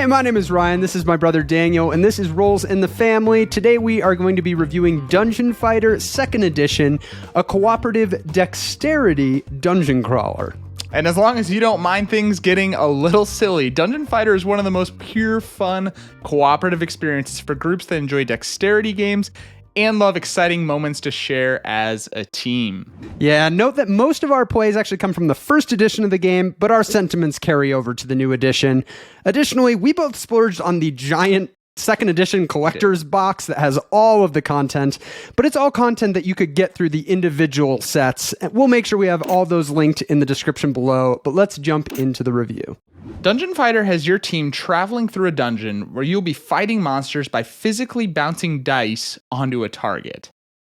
my name is Ryan, this is my brother Daniel, and this is Rolls in the Family. Today we are going to be reviewing Dungeon Fighter 2nd Edition, a cooperative dexterity dungeon crawler. And as long as you don't mind things getting a little silly, Dungeon Fighter is one of the most pure, fun, cooperative experiences for groups that enjoy dexterity games and love exciting moments to share as a team. Yeah, note that most of our plays actually come from the first edition of the game, but our sentiments carry over to the new edition. Additionally, we both splurged on the giant second edition collector's box that has all of the content, but it's all content that you could get through the individual sets. We'll make sure we have all those linked in the description below, but let's jump into the review. Dungeon Fighter has your team traveling through a dungeon where you'll be fighting monsters by physically bouncing dice onto a target.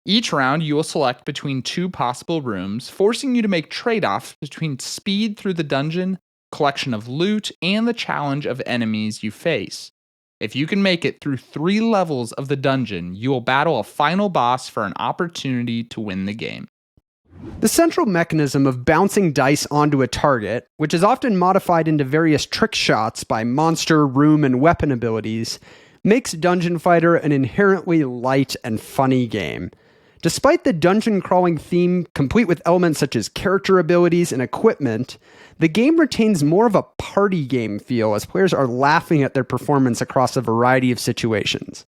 Each round, you will select between two possible rooms, forcing you to make trade-offs between speed through the dungeon, collection of loot, and the challenge of enemies you face. If you can make it through 3 levels of the dungeon, you will battle a final boss for an opportunity to win the game. The central mechanism of bouncing dice onto a target, which is often modified into various trick shots by monster, room, and weapon abilities, makes Dungeon Fighter an inherently light and funny game. Despite the dungeon crawling theme, complete with elements such as character abilities and equipment, the game retains more of a party game feel as players are laughing at their performance across a variety of situations.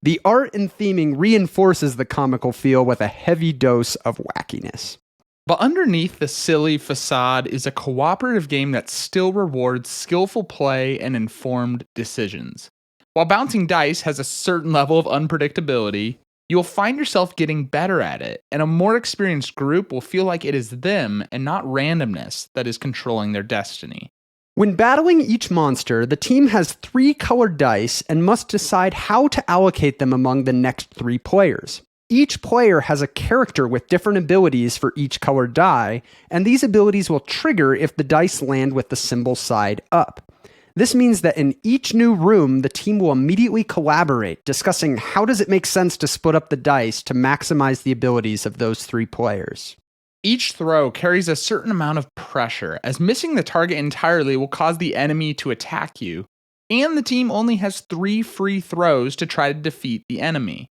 The art and theming reinforces the comical feel with a heavy dose of wackiness. But underneath the silly facade is a cooperative game that still rewards skillful play and informed decisions. While bouncing dice has a certain level of unpredictability, you'll find yourself getting better at it, and a more experienced group will feel like it is them and not randomness that is controlling their destiny. When battling each monster, the team has 3 colored dice and must decide how to allocate them among the next 3 players. Each player has a character with different abilities for each colored die, and these abilities will trigger if the dice land with the symbol side up. This means that in each new room, the team will immediately collaborate, discussing how does it make sense to split up the dice to maximize the abilities of those 3 players. Each throw carries a certain amount of pressure, as missing the target entirely will cause the enemy to attack you, and the team only has 3 free throws to try to defeat the enemy.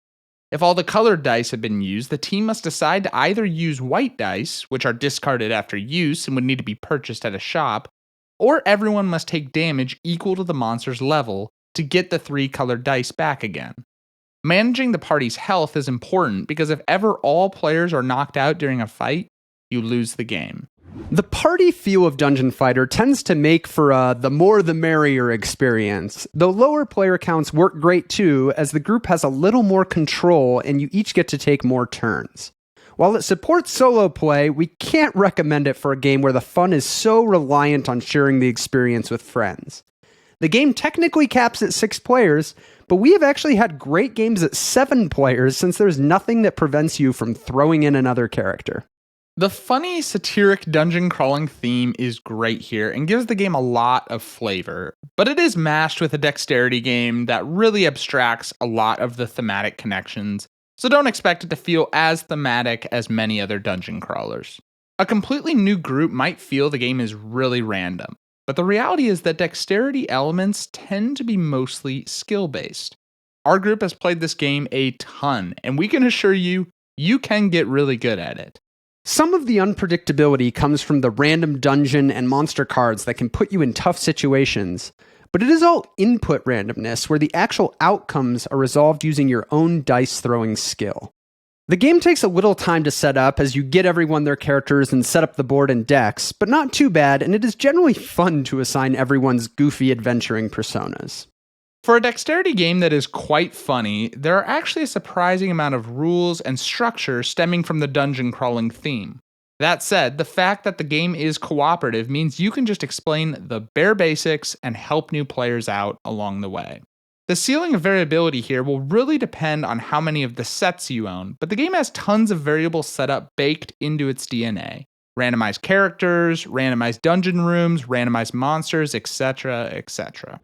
If all the colored dice have been used, the team must decide to either use white dice, which are discarded after use and would need to be purchased at a shop, or everyone must take damage equal to the monster's level to get the 3 colored dice back again. Managing the party's health is important because if ever all players are knocked out during a fight, you lose the game. The party feel of Dungeon Fighter tends to make for the more the merrier experience, though lower player counts work great too, as the group has a little more control and you each get to take more turns. While it supports solo play, we can't recommend it for a game where the fun is so reliant on sharing the experience with friends. The game technically caps at 6 players, but we have actually had great games at 7 players since there's nothing that prevents you from throwing in another character. The funny, satiric dungeon crawling theme is great here and gives the game a lot of flavor, but it is mashed with a dexterity game that really abstracts a lot of the thematic connections, so don't expect it to feel as thematic as many other dungeon crawlers. A completely new group might feel the game is really random, but the reality is that dexterity elements tend to be mostly skill-based. Our group has played this game a ton, and we can assure you, you can get really good at it. Some of the unpredictability comes from the random dungeon and monster cards that can put you in tough situations, but it is all input randomness where the actual outcomes are resolved using your own dice throwing skill. The game takes a little time to set up as you get everyone their characters and set up the board and decks, but not too bad, and it is generally fun to assign everyone's goofy adventuring personas. For a dexterity game that is quite funny, there are actually a surprising amount of rules and structure stemming from the dungeon crawling theme. That said, the fact that the game is cooperative means you can just explain the bare basics and help new players out along the way. The ceiling of variability here will really depend on how many of the sets you own, but the game has tons of variable setup baked into its DNA. Randomized characters, randomized dungeon rooms, randomized monsters, etc., etc.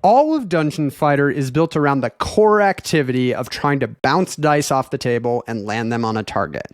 All of Dungeon Fighter is built around the core activity of trying to bounce dice off the table and land them on a target.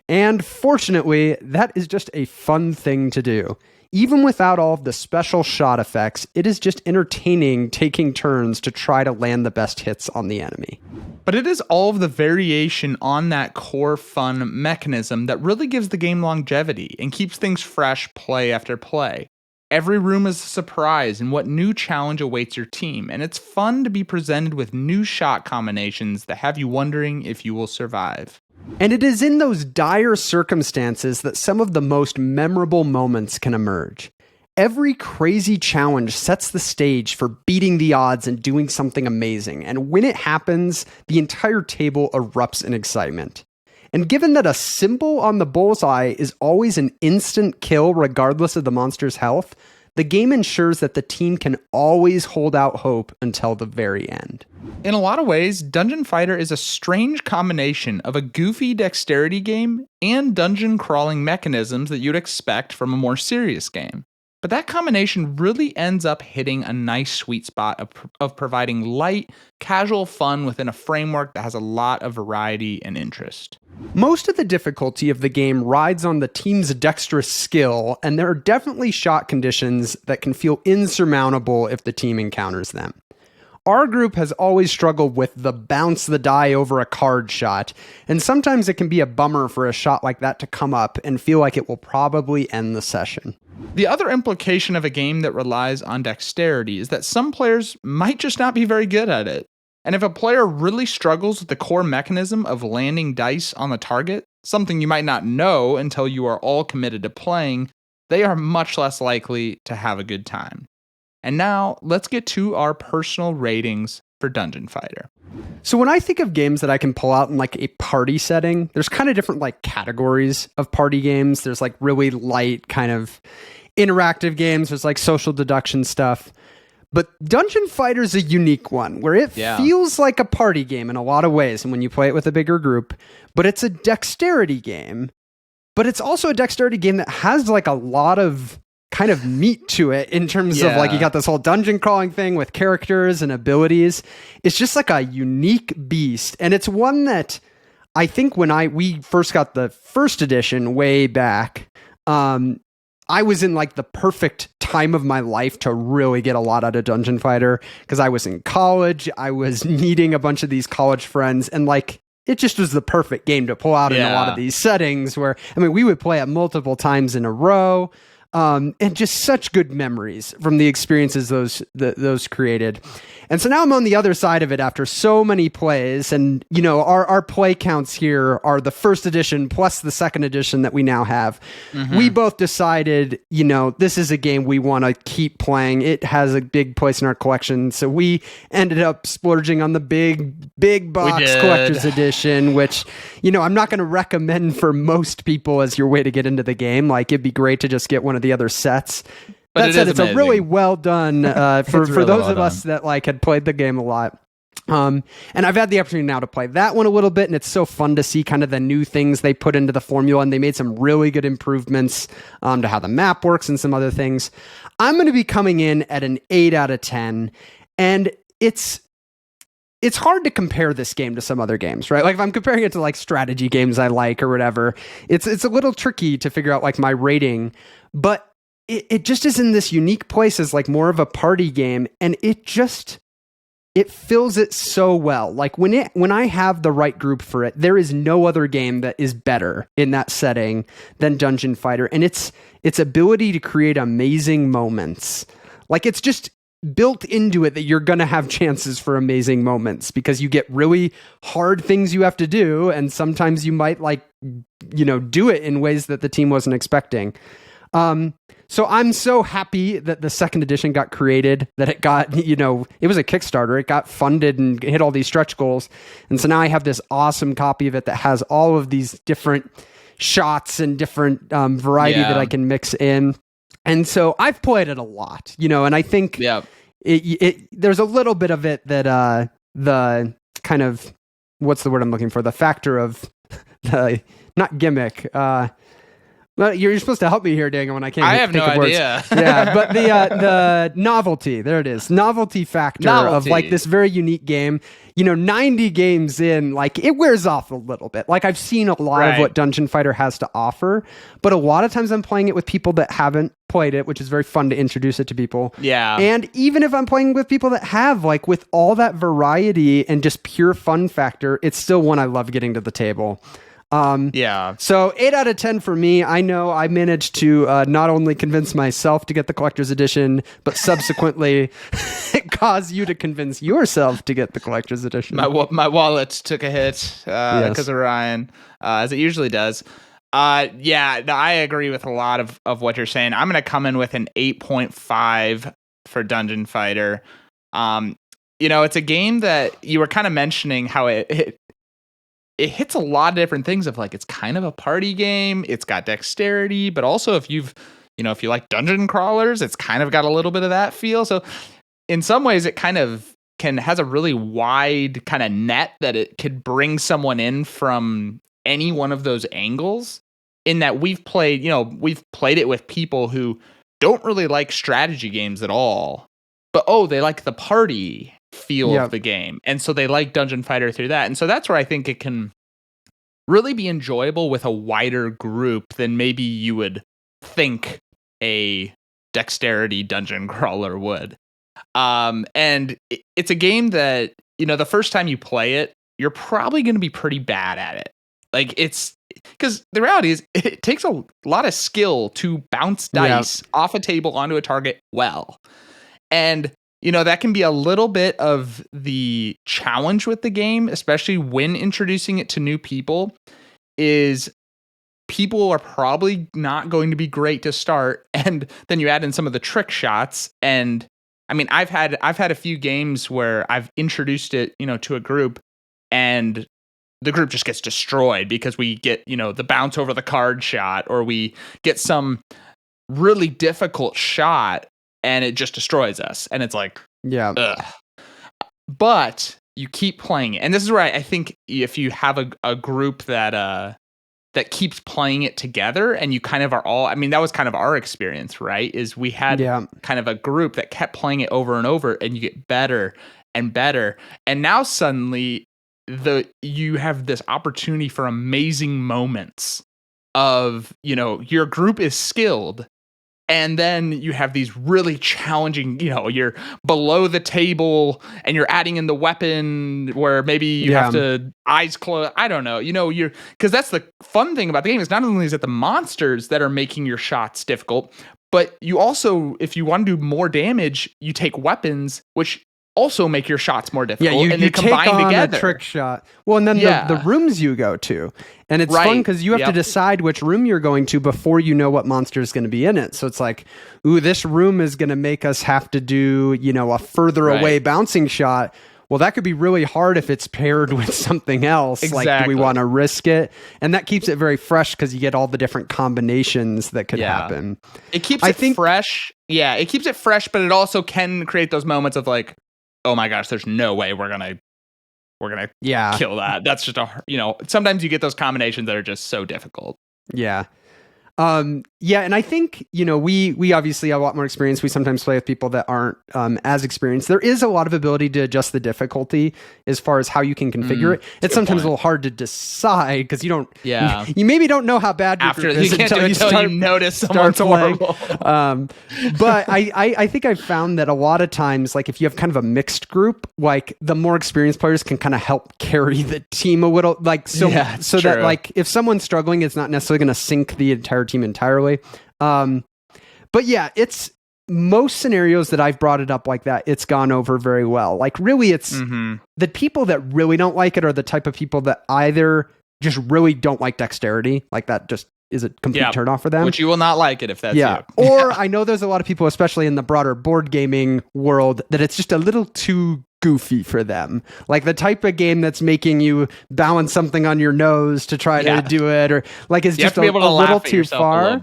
And fortunately, that is just a fun thing to do. Even without all of the special shot effects, it is just entertaining taking turns to try to land the best hits on the enemy. But it is all of the variation on that core fun mechanism that really gives the game longevity and keeps things fresh play after play. Every room is a surprise in what new challenge awaits your team, and it's fun to be presented with new shot combinations that have you wondering if you will survive. And it is in those dire circumstances that some of the most memorable moments can emerge. Every crazy challenge sets the stage for beating the odds and doing something amazing, and when it happens, the entire table erupts in excitement. And given that a symbol on the bullseye is always an instant kill regardless of the monster's health, the game ensures that the team can always hold out hope until the very end. In a lot of ways, Dungeon Fighter is a strange combination of a goofy dexterity game and dungeon crawling mechanisms that you'd expect from a more serious game. But that combination really ends up hitting a nice sweet spot of providing light, casual fun within a framework that has a lot of variety and interest. Most of the difficulty of the game rides on the team's dexterous skill, and there are definitely shot conditions that can feel insurmountable if the team encounters them. Our group has always struggled with the bounce the die over a card shot, and sometimes it can be a bummer for a shot like that to come up and feel like it will probably end the session. The other implication of a game that relies on dexterity is that some players might just not be very good at it. And if a player really struggles with the core mechanism of landing dice on the target, something you might not know until you are all committed to playing, they are much less likely to have a good time. And now, let's get to our personal ratings for Dungeon Fighter. So when I think of games that I can pull out in like a party setting, there's kind of different like categories of party games. There's like really light kind of interactive games. There's like social deduction stuff. But Dungeon Fighter is a unique one where it feels like a party game in a lot of ways. And when you play it with a bigger group, but it's a dexterity game, but it's also a dexterity game that has like a lot of kind of meat to it in terms of like you got this whole dungeon crawling thing with characters and abilities. It's just like a unique beast. And it's one that I think when we first got the first edition way back, I was in like the perfect time of my life to really get a lot out of Dungeon Fighter because I was in college. I was meeting a bunch of these college friends, and like it just was the perfect game to pull out in a lot of these settings where, I mean, we would play it multiple times in a row. And just such good memories from the experiences those created. And so now I'm on the other side of it after so many plays. And, you know, our play counts here are the first edition plus the second edition that we now have. Mm-hmm. We both decided, you know, this is a game we want to keep playing. It has a big place in our collection. So we ended up splurging on the big box collector's edition, which, you know, I'm not going to recommend for most people as your way to get into the game. Like, it'd be great to just get one of the other sets. But that said, it's amazing. A really well done for really those well of us that like had played the game a lot. And I've had the opportunity now to play that one a little bit, and it's so fun to see kind of the new things they put into the formula, and they made some really good improvements to how the map works and some other things. I'm going to be coming in at an 8 out of 10, and it's hard to compare this game to some other games, right? Like if I'm comparing it to like strategy games I like or whatever, it's a little tricky to figure out like my rating, but it just is in this unique place as like more of a party game, and it fills it so well. Like when I have the right group for it, there is no other game that is better in that setting than Dungeon Fighter, and its ability to create amazing moments. Like it's just built into it that you're going to have chances for amazing moments because you get really hard things you have to do, and sometimes you might like, you know, do it in ways that the team wasn't expecting. So I'm so happy that the second edition got created, that it got, you know, it was a Kickstarter. It got funded and hit all these stretch goals. And so now I have this awesome copy of it that has all of these different shots and different variety that I can mix in. And so I've played it a lot, you know, and I think there's a little bit of it that the kind of, what's the word I'm looking for? The factor of the, not gimmick, Well, you're supposed to help me here, Daniel, when I can't I have think no of words. idea. Yeah, but the novelty, there it is. Novelty factor of like this very unique game. 90 games in, like it wears off a little bit. Like I've seen a lot of what Dungeon Fighter has to offer, but a lot of times I'm playing it with people that haven't played it, which is very fun to introduce it to people. Yeah. And even if I'm playing with people that have, like with all that variety and just pure fun factor, it's still one I love getting to the table. So 8 out of 10 for me. I know I managed to not only convince myself to get the collector's edition, but subsequently cause you to convince yourself to get the collector's edition. My wallet took a hit because of Ryan, as it usually does. I agree with a lot of what you're saying. I'm going to come in with an 8.5 for Dungeon Fighter. It's a game that you were kind of mentioning how it hits a lot of different things of like, it's kind of a party game. It's got dexterity, but also if you like dungeon crawlers, it's kind of got a little bit of that feel. So in some ways it kind of has a really wide kind of net that it could bring someone in from any one of those angles, in that we've played it with people who don't really like strategy games at all, but they like the party feel of the game, and so they like Dungeon Fighter through that. And so that's where I think it can really be enjoyable with a wider group than maybe you would think a dexterity dungeon crawler would. And it's a game that, the first time you play it, you're probably going to be pretty bad at it. Like it's because the reality is it takes a lot of skill to bounce dice off a table onto a target well. And that can be a little bit of the challenge with the game, especially when introducing it to new people, is people are probably not going to be great to start. And then you add in some of the trick shots. And I mean, I've had a few games where I've introduced it, to a group, and the group just gets destroyed because we get, the bounce over the card shot, or we get some really difficult shot and it just destroys us. And it's like, ugh. But you keep playing it. And this is where I think if you have a group that keeps playing it together, and you kind of are all, I mean, that was kind of our experience, right? Is we had kind of a group that kept playing it over and over, and you get better and better. And now suddenly you have this opportunity for amazing moments of, your group is skilled. And then you have these really challenging, you're below the table and you're adding in the weapon where maybe you have to eyes closed. I don't know, because that's the fun thing about the game, is not only is it the monsters that are making your shots difficult, but you also, if you want to do more damage, you take weapons, which also make your shots more difficult. Yeah, you combine take on together. A trick shot. Well, and then the rooms you go to. And it's fun because you have to decide which room you're going to before you know what monster is going to be in it. So it's like, ooh, this room is going to make us have to do, a further away bouncing shot. Well, that could be really hard if it's paired with something else. Exactly. Like, do we want to risk it? And that keeps it very fresh because you get all the different combinations that could happen. It keeps it fresh. Yeah, it keeps it fresh, but it also can create those moments of like, oh my gosh, there's no way we're gonna kill that. That's just sometimes you get those combinations that are just so difficult. Yeah. And I think, we obviously have a lot more experience. We sometimes play with people that aren't as experienced. There is a lot of ability to adjust the difficulty as far as how you can configure it. It's sometimes a little hard to decide because you maybe don't know how bad your group is until you notice someone's horrible. But I think I've found that a lot of times, like if you have kind of a mixed group, like the more experienced players can kind of help carry the team a little, like that like if someone's struggling, it's not necessarily going to sink the entire team entirely. But yeah, it's most scenarios that I've brought it up like that, it's gone over very well. Like really it's the people that really don't like it are the type of people that either just really don't like dexterity, like that just is a complete turn off for them. Which you will not like it if that's you. Or I know there's a lot of people, especially in the broader board gaming world, that it's just a little too goofy for them. Like the type of game that's making you balance something on your nose to try to do it, or like it's just a little too far.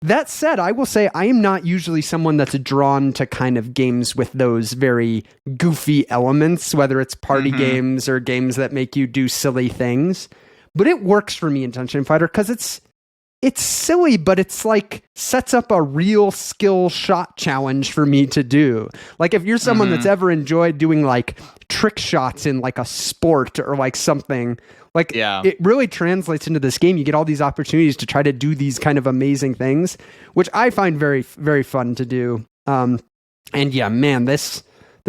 That said, I will say I am not usually someone that's drawn to kind of games with those very goofy elements, whether it's party games or games that make you do silly things. But it works for me in Dungeon Fighter because it's it's silly, but it's like sets up a real skill shot challenge for me to do. Like if you're someone that's ever enjoyed doing like trick shots in like a sport or like something, like it really translates into this game. You get all these opportunities to try to do these kind of amazing things, which I find very, very fun to do. And yeah, man, this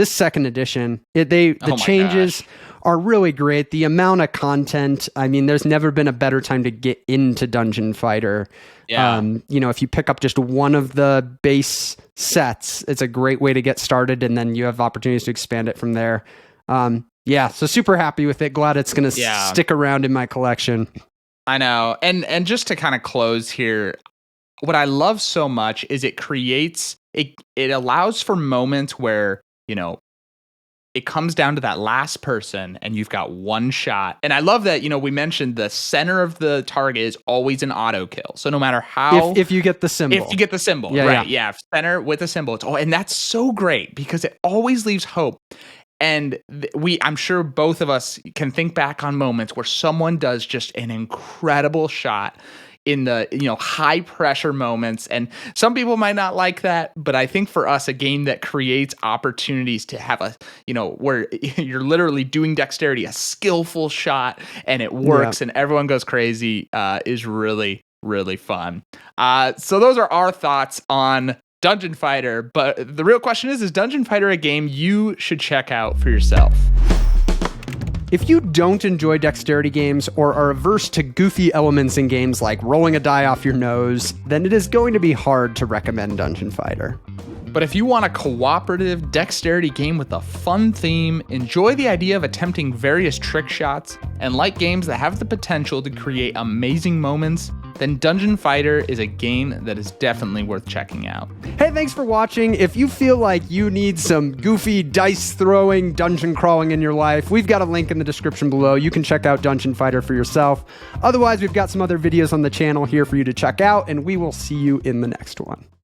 second edition, the changes are really great. The amount of content, I mean, there's never been a better time to get into Dungeon Fighter. Yeah. If you pick up just one of the base sets, it's a great way to get started, and then you have opportunities to expand it from there. So super happy with it. Glad it's going to stick around in my collection. I know. And just to kind of close here, what I love so much is it creates, it allows for moments where, it comes down to that last person and you've got one shot. And I love that, we mentioned the center of the target is always an auto kill. So no matter how... If you get the symbol. If you get the symbol, right. Yeah. Center with a symbol. And that's so great because it always leaves hope. And I'm sure both of us can think back on moments where someone does just an incredible shot in the high pressure moments, and some people might not like that, but I think for us, a game that creates opportunities to have where you're literally doing dexterity, a skillful shot, and it works and everyone goes crazy, is really, really fun. So those are our thoughts on Dungeon Fighter, but the real question is Dungeon Fighter a game you should check out for yourself? If you don't enjoy dexterity games or are averse to goofy elements in games like rolling a die off your nose, then it is going to be hard to recommend Dungeon Fighter. But if you want a cooperative dexterity game with a fun theme, enjoy the idea of attempting various trick shots, and like games that have the potential to create amazing moments, then Dungeon Fighter is a game that is definitely worth checking out. Hey, thanks for watching. If you feel like you need some goofy dice throwing, dungeon crawling in your life, we've got a link in the description below. You can check out Dungeon Fighter for yourself. Otherwise, we've got some other videos on the channel here for you to check out, and we will see you in the next one.